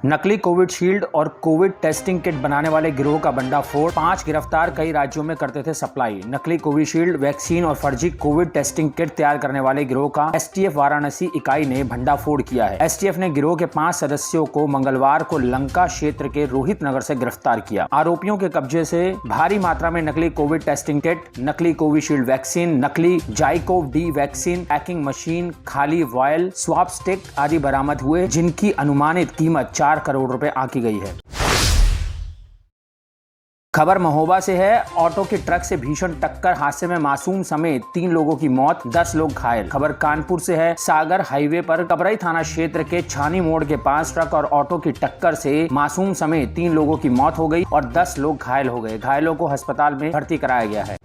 नकली कोविशील्ड और Covid testing kit बनाने वाले गिरोह का भंडाफोड़, 5 गिरफ्तार, कई राज्यों में करते थे सप्लाई। नकली कोविशील्ड वैक्सीन और फर्जी कोविड टेस्टिंग किट तैयार करने वाले गिरोह का एसटीएफ वाराणसी इकाई ने भंडाफोड़ किया है। एसटीएफ ने गिरोह के 5 सदस्यों को मंगलवार को लंका क्षेत्र के रोहित नगर से गिरफ्तार किया। आरोपियों के कब्जे से भारी मात्रा में नकली कोविड टेस्टिंग किट, नकली कोविशील्ड वैक्सीन, नकली ZyCoV D vaccine, packing machine, खाली वायल, स्वाब स्टिक आदि बरामद हुए, जिनकी अनुमानित कीमत 4 करोड़ रुपए आंकी गई है। खबर महोबा से है। ऑटो की ट्रक से भीषण टक्कर, हादसे में मासूम समेत 3 लोगों की मौत, 10 लोग घायल। खबर कानपुर से है। सागर हाईवे पर कबरई थाना क्षेत्र के छानी मोड़ के पास ट्रक और ऑटो की टक्कर से मासूम समेत 3 लोगों की मौत हो गई और 10 लोग घायल हो गए। घायलों को अस्पताल में भर्ती कराया गया है।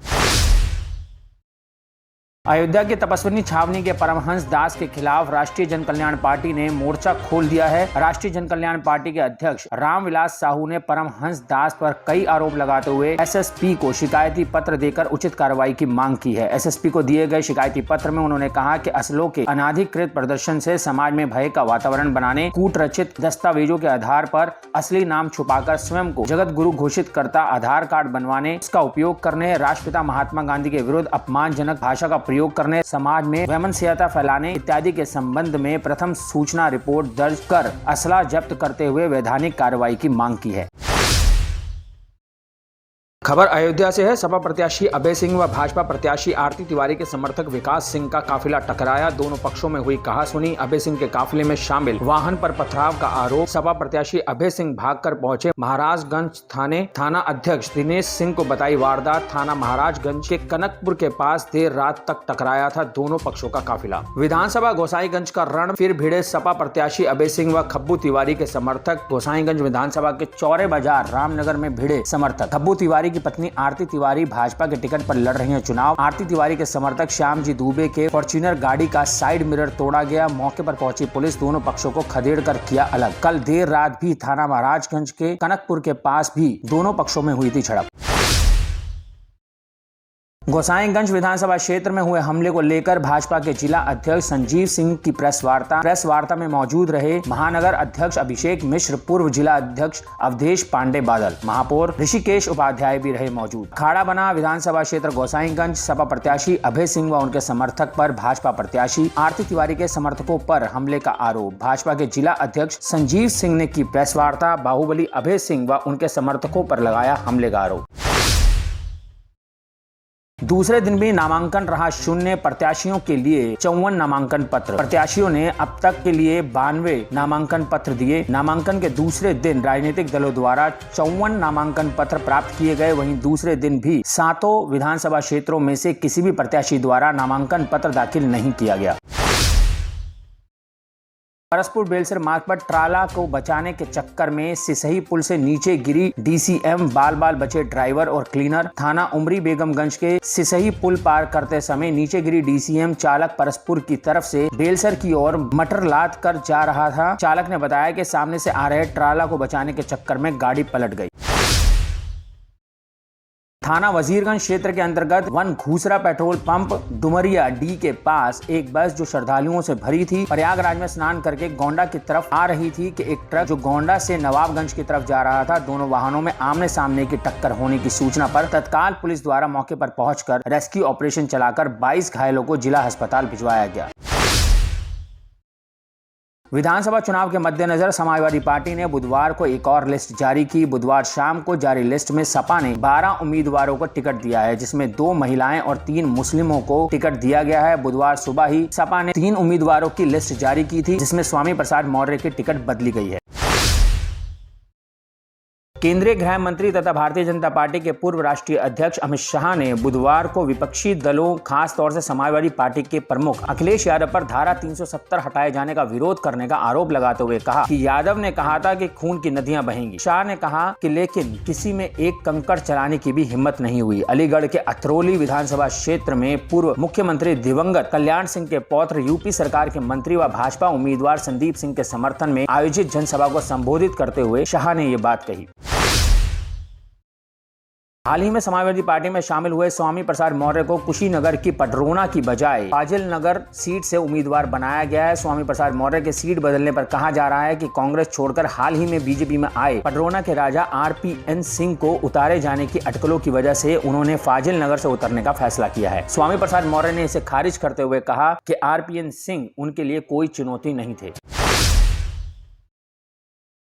अयोध्या की तपस्विनी छावनी के परमहंस दास के खिलाफ राष्ट्रीय जन कल्याण पार्टी ने मोर्चा खोल दिया है। राष्ट्रीय जन कल्याण पार्टी के अध्यक्ष रामविलास साहू ने परमहंस दास पर कई आरोप लगाते हुए एसएसपी को शिकायती पत्र देकर उचित कार्रवाई की मांग की है। एसएसपी को दिए गए शिकायती पत्र में उन्होंने कहा कि असलों के अनाधिकृत प्रदर्शन से समाज में भय का वातावरण बनाने, कूट रचित दस्तावेजों के आधार पर असली नाम छुपाकर स्वयं को जगत गुरु घोषित करता आधार कार्ड बनवाने, उसका उपयोग करने, राष्ट्रपिता महात्मा गांधी के विरुद्ध अपमानजनक भाषा का प्रयोग करने, समाज में वैमनस्यता फैलाने इत्यादि के संबंध में प्रथम सूचना रिपोर्ट दर्ज कर असला जब्त करते हुए वैधानिक कार्रवाई की मांग की है। खबर अयोध्या से है। सपा प्रत्याशी अभय सिंह व भाजपा प्रत्याशी आरती तिवारी के समर्थक विकास सिंह का काफिला टकराया। दोनों पक्षों में हुई कहासुनी। अभय सिंह के काफिले में शामिल वाहन पर पथराव का आरोप। सपा प्रत्याशी अभय सिंह भागकर पहुंचे महाराजगंज थाने। थाना अध्यक्ष दिनेश सिंह को बताई वारदात। थाना महाराजगंज के कनकपुर के पास देर रात तक टकराया था दोनों पक्षों का काफिला। विधानसभा गोसाईगंज का रण फिर भिड़े सपा प्रत्याशी अभय सिंह व खब्बू तिवारी के समर्थक। गोसाईगंज विधानसभा के चौरे बाजार रामनगर में भिड़े समर्थक। खब्बू तिवारी की पत्नी आरती तिवारी भाजपा के टिकट पर लड़ रही हैं चुनाव। आरती तिवारी के समर्थक श्याम जी दुबे के फॉर्च्यूनर गाड़ी का साइड मिरर तोड़ा गया। मौके पर पहुंची पुलिस दोनों पक्षों को खदेड़ कर किया अलग। कल देर रात भी थाना महाराजगंज के कनकपुर के पास भी दोनों पक्षों में हुई थी झड़प। गोसाईगंज विधानसभा क्षेत्र में हुए हमले को लेकर भाजपा के जिला अध्यक्ष संजीव सिंह की प्रेस वार्ता में मौजूद रहे महानगर अध्यक्ष अभिषेक मिश्र, पूर्व जिला अध्यक्ष अवधेश पांडे बादल, महापौर ऋषिकेश उपाध्याय भी रहे मौजूद। अखाड़ा बना विधानसभा क्षेत्र गोसाईगंज। सपा प्रत्याशी अभय सिंह व उनके समर्थक पर भाजपा प्रत्याशी आरती तिवारी के समर्थकों पर हमले का आरोप। भाजपा के जिला अध्यक्ष संजीव सिंह ने की प्रेस वार्ता। बाहुबली अभय सिंह व उनके समर्थकों पर लगाया हमले का आरोप। दूसरे दिन भी नामांकन रहा शून्य। प्रत्याशियों के लिए 54 नामांकन पत्र। प्रत्याशियों ने अब तक के लिए 92 नामांकन पत्र दिए। नामांकन के दूसरे दिन राजनीतिक दलों द्वारा 54 नामांकन पत्र प्राप्त किए गए। वहीं दूसरे दिन भी 7 विधानसभा क्षेत्रों में से किसी भी प्रत्याशी द्वारा नामांकन पत्र दाखिल नहीं किया गया। परसपुर बेलसर मार्ग पर ट्राला को बचाने के चक्कर में सिसही पुल से नीचे गिरी डीसीएम, बाल बचे ड्राइवर और क्लीनर। थाना उमरी बेगमगंज के सिसही पुल पार करते समय नीचे गिरी डीसीएम। चालक परसपुर की तरफ से बेलसर की ओर मटर लाद कर जा रहा था। चालक ने बताया कि सामने से आ रहे ट्राला को बचाने के चक्कर में गाड़ी पलट गई। थाना वजीरगंज क्षेत्र के अंतर्गत वन घूसरा पेट्रोल पंप डुमरिया डी के पास एक बस जो श्रद्धालुओं से भरी थी, प्रयागराज में स्नान करके गोंडा की तरफ आ रही थी कि एक ट्रक जो गोंडा से नवाबगंज की तरफ जा रहा था। दोनों वाहनों में आमने सामने की टक्कर होने की सूचना पर तत्काल पुलिस द्वारा मौके पर पहुंचकर रेस्क्यू ऑपरेशन चलाकर 22 घायलों को जिला अस्पताल भिजवाया गया। विधानसभा चुनाव के मद्देनजर समाजवादी पार्टी ने बुधवार को एक और लिस्ट जारी की। बुधवार शाम को जारी लिस्ट में सपा ने 12 उम्मीदवारों को टिकट दिया है, जिसमें 2 महिलाएं और 3 मुस्लिमों को टिकट दिया गया है। बुधवार सुबह ही सपा ने 3 उम्मीदवारों की लिस्ट जारी की थी, जिसमें स्वामी प्रसाद मौर्य की टिकट बदली गई है। केंद्रीय गृह मंत्री तथा भारतीय जनता पार्टी के पूर्व राष्ट्रीय अध्यक्ष अमित शाह ने बुधवार को विपक्षी दलों, खास तौर से समाजवादी पार्टी के प्रमुख अखिलेश यादव पर धारा 370 हटाए जाने का विरोध करने का आरोप लगाते हुए कहा कि यादव ने कहा था कि खून की नदियां बहेंगी। शाह ने कहा कि लेकिन किसी में एक कंकड़ चलाने की भी हिम्मत नहीं हुई। अलीगढ़ के अतरौली विधानसभा क्षेत्र में पूर्व मुख्यमंत्री दिवंगत कल्याण सिंह के पौत्र, यूपी सरकार के मंत्री व भाजपा उम्मीदवार संदीप सिंह के समर्थन में आयोजित जनसभा को संबोधित करते हुए शाह ने ये बात कही। हाल ही में समाजवादी पार्टी में शामिल हुए स्वामी प्रसाद मौर्य को कुशीनगर की पडरौना की बजाय फाजिल नगर सीट से उम्मीदवार बनाया गया है। स्वामी प्रसाद मौर्य के सीट बदलने पर कहा जा रहा है कि कांग्रेस छोड़कर हाल ही में बीजेपी में आए पडरौना के राजा आरपीएन सिंह को उतारे जाने की अटकलों की वजह से उन्होंने फाजिल नगर से उतरने का फैसला किया है। स्वामी प्रसाद मौर्य ने इसे खारिज करते हुए कहा कि आरपीएन सिंह उनके लिए कोई चुनौती नहीं थे।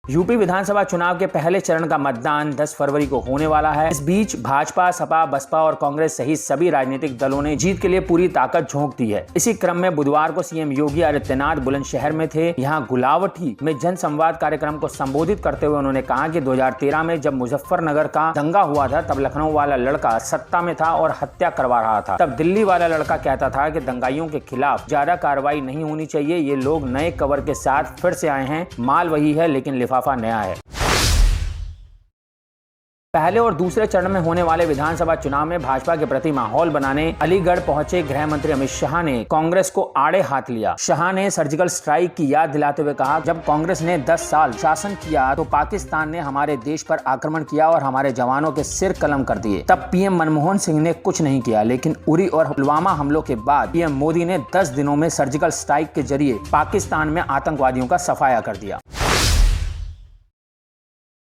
यूपी विधानसभा चुनाव के पहले चरण का मतदान 10 फरवरी को होने वाला है। इस बीच भाजपा, सपा, बसपा और कांग्रेस सहित सभी राजनीतिक दलों ने जीत के लिए पूरी ताकत झोंक दी है। इसी क्रम में बुधवार को सीएम योगी आदित्यनाथ बुलंदशहर में थे। यहां गुलावटी में जनसंवाद कार्यक्रम को संबोधित करते हुए उन्होंने कहा कि 2013 में जब मुजफ्फरनगर का दंगा हुआ था तब लखनऊ वाला लड़का सत्ता में था और हत्या करवा रहा था। तब दिल्ली वाला लड़का कहता था कि दंगाइयों के खिलाफ ज्यादा कार्रवाई नहीं होनी चाहिए। ये लोग नए कवर के साथ फिर से आए हैं, माल वही है लेकिन लिफाफा नया है। पहले और दूसरे चरण में होने वाले विधानसभा चुनाव में भाजपा के प्रति माहौल बनाने अलीगढ़ पहुंचे गृह मंत्री अमित शाह ने कांग्रेस को आड़े हाथ लिया। शाह ने सर्जिकल स्ट्राइक की याद दिलाते हुए कहा, जब कांग्रेस ने 10 साल शासन किया तो पाकिस्तान ने हमारे देश पर आक्रमण किया और हमारे जवानों के सिर कलम कर दिए। तब पीएम मनमोहन सिंह ने कुछ नहीं किया, लेकिन उरी और पुलवामा हमलों के बाद पीएम मोदी ने 10 दिनों में सर्जिकल स्ट्राइक के जरिए पाकिस्तान में आतंकवादियों का सफाया कर दिया।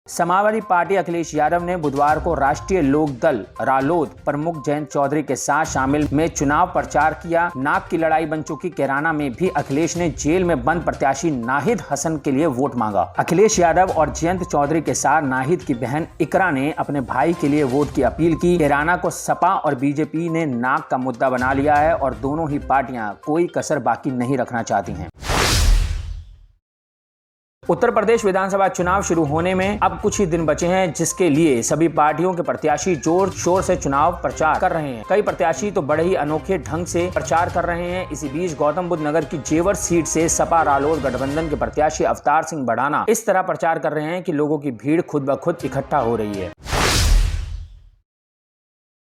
समाजवादी पार्टी अखिलेश यादव ने बुधवार को राष्ट्रीय लोक दल रालोद प्रमुख जयंत चौधरी के साथ शामिल में चुनाव प्रचार किया। नाक की लड़ाई बन चुकी कैराना में भी अखिलेश ने जेल में बंद प्रत्याशी नाहिद हसन के लिए वोट मांगा। अखिलेश यादव और जयंत चौधरी के साथ नाहिद की बहन इकरा ने अपने भाई के लिए वोट की अपील की। कैराना को सपा और बीजेपी ने नाक का मुद्दा बना लिया है और दोनों ही पार्टियां कोई कसर बाकी नहीं रखना चाहती हैं। उत्तर प्रदेश विधानसभा चुनाव शुरू होने में अब कुछ ही दिन बचे हैं, जिसके लिए सभी पार्टियों के प्रत्याशी जोर शोर से चुनाव प्रचार कर रहे हैं। कई प्रत्याशी तो बड़े ही अनोखे ढंग से प्रचार कर रहे हैं। इसी बीच गौतम बुद्ध नगर की जेवर सीट से सपा रालोद गठबंधन के प्रत्याशी अवतार सिंह बढ़ाना इस तरह प्रचार कर रहे हैं कि लोगों की भीड़ खुद ब खुद इकट्ठा हो रही है।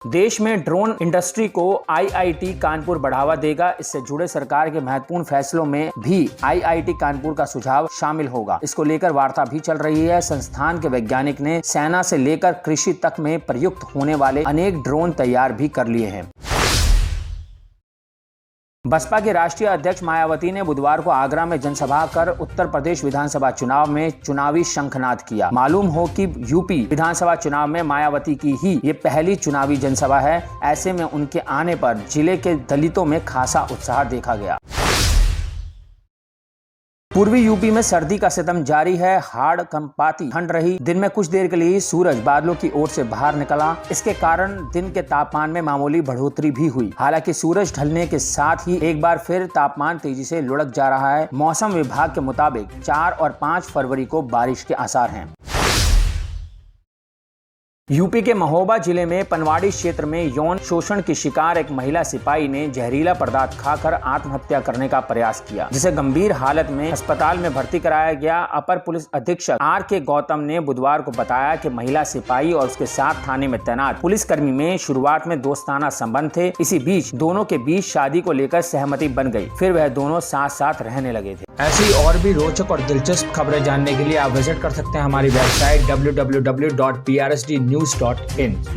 देश में ड्रोन इंडस्ट्री को आईआईटी कानपुर बढ़ावा देगा। इससे जुड़े सरकार के महत्वपूर्ण फैसलों में भी आईआईटी कानपुर का सुझाव शामिल होगा। इसको लेकर वार्ता भी चल रही है। संस्थान के वैज्ञानिक ने सेना से लेकर कृषि तक में प्रयुक्त होने वाले अनेक ड्रोन तैयार भी कर लिए हैं। बसपा के राष्ट्रीय अध्यक्ष मायावती ने बुधवार को आगरा में जनसभा कर उत्तर प्रदेश विधानसभा चुनाव में चुनावी शंखनाद किया। मालूम हो कि यूपी विधानसभा चुनाव में मायावती की ही ये पहली चुनावी जनसभा है। ऐसे में उनके आने पर जिले के दलितों में खासा उत्साह देखा गया। पूर्वी यूपी में सर्दी का सितम जारी है। हाड़ कंपाती ठंड रही। दिन में कुछ देर के लिए सूरज बादलों की ओर से बाहर निकला। इसके कारण दिन के तापमान में मामूली बढ़ोतरी भी हुई। हालांकि सूरज ढलने के साथ ही एक बार फिर तापमान तेजी से लुढ़क जा रहा है। मौसम विभाग के मुताबिक 4 और 5 फरवरी को बारिश के आसार हैं। यूपी के महोबा जिले में पनवाड़ी क्षेत्र में यौन शोषण की शिकार एक महिला सिपाही ने जहरीला पदार्थ खाकर आत्महत्या करने का प्रयास किया, जिसे गंभीर हालत में अस्पताल में भर्ती कराया गया। अपर पुलिस अधीक्षक आर.के. गौतम ने बुधवार को बताया कि महिला सिपाही और उसके साथ थाने में तैनात पुलिसकर्मी में शुरुआत में दोस्ताना संबंध थे। इसी बीच दोनों के बीच शादी को लेकर सहमति बन गई। फिर वह दोनों साथ साथ रहने लगे थे। ऐसी और भी रोचक और दिलचस्प खबरें जानने के लिए आप विजिट कर सकते हैं हमारी वेबसाइट www.prsdnews.in।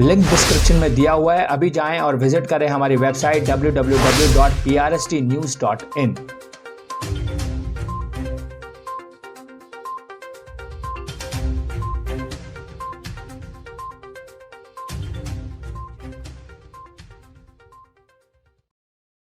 लिंक डिस्क्रिप्शन में दिया हुआ है। अभी जाएं और विजिट करें हमारी वेबसाइट www.prsdnews.in।